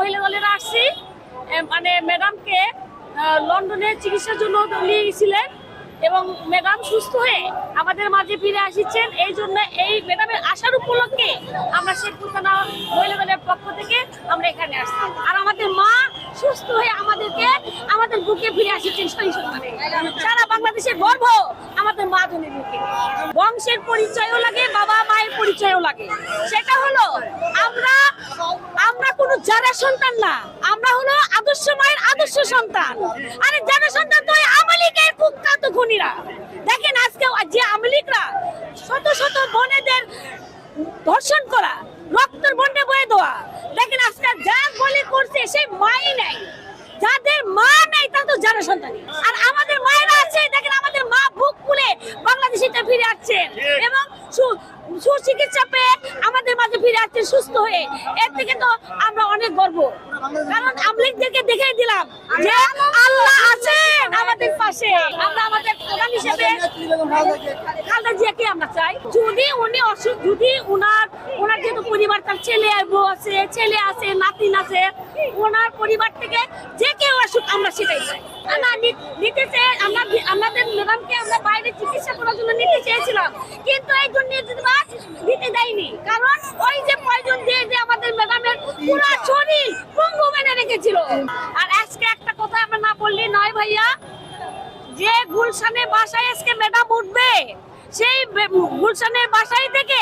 মহিলা দলেরা আসছি মানে ম্যাডামকে লন্ডনে চিকিৎসার জন্য নিয়ে গেছিলেন এবং ম্যাডাম সুস্থ হয়ে আমাদের মাঝে ফিরে আসছেন। এই জন্য এই ম্যাডামের আসার উপলক্ষে আমরা শেরপুর থানা মহিলা দলের পক্ষ থেকে আমরা এখানে আসছি। আর আমাদের মা সুস্থ হয়ে আমাদের বুকে ফিরে আসছেন সহি সন্তানে। সারা বাংলাদেশের গর্ব আমাদের মা জনের বুকে। বংশের পরিচয়ও লাগে, বাবা মায়ের পরিচয়ও লাগে। সেটা হলো আমরা কোনো যারা সন্তান না, আমরা হলো আদর্শ মায়ের আদর্শ সন্তান। আরে যারা সন্তান তো আমলিকের কুখ্যাত খুনিরা। দেখেন আজকে যে আমলিকরা শত শত বোনেদের ধর্ষণ করা, রক্তের বন্যা বয়ে দেওয়া, দেখেন আজকে যা বলি করছে সেই মাই নাই। যাদের মা নেই তা তো যারা সন্তানই। আর আমাদের মায়েরা আছে, দেখেন আমাদের মা বুক খুলে বাংলাদেশিতে ফিরে আসছেন এবং সুচিকিৎসা পেয়ে আমাদের মাঝে ফিরে আসছেন সুস্থ হয়ে। এর থেকে তো আমরা অনেক গর্ব, কারণ আমলিকদেরকে দেখিয়ে দিলাম যে আল্লাহ আছেন আমাদের পাশে। আমরা আমাদের প্রধান হিসেবে খালেদা জিয়াকে আমরা চাই। যদি উনি অসুখ, যদি ওনার যেহেতু পরিবার, তার ছেলে বউ আছে, ছেলে আছে, নাতিন আছে, ওনার পরিবার থেকে যে কেউ আসুক আমরা সেটাই চাই। আমরা নিতে চাই, আমাদের ম্যাডামকে আমরা বাইরে চিকিৎসা করার জন্য নিতে চেয়েছিলাম, কিন্তু এই দুর্নীতিবাজ দিতে দেয়নি। কারণ ওই যে পয়জন দিয়ে যে আমাদের ম্যাডামের পুরো শরীর পঙ্গু মেনে রেখেছিল। আর আজকে একটা কথা আমরা না বললি নয় ভাইয়া, যে গুলশানের বাসায় আজকে ম্যাডাম উঠবে, সেই গুলশানের বাসায় থেকে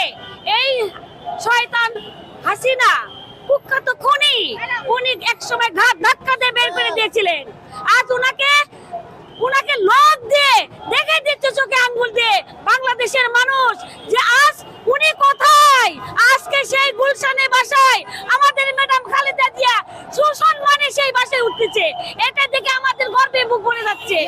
এই শয়তান হাসিনা কুখ্যাত খুনি, উনি একসময় ঘাট ধাক্কা দিয়ে বের করে দিয়েছিলেন। আজ উনাকে লক দিয়ে দেখে দিচ্ছে চোখে আঙ্গুল দিয়ে বাংলাদেশের মানুষ যে আজ উনি কোথায়। আজকে সেই গুলশানের বাসায় আমাদের ম্যাডাম খালেদা জিয়া সুসম্মানে সেই বাসায় উঠতেছে। এটা দেখে আমাদের গর্বে বুক ভরে যাচ্ছে।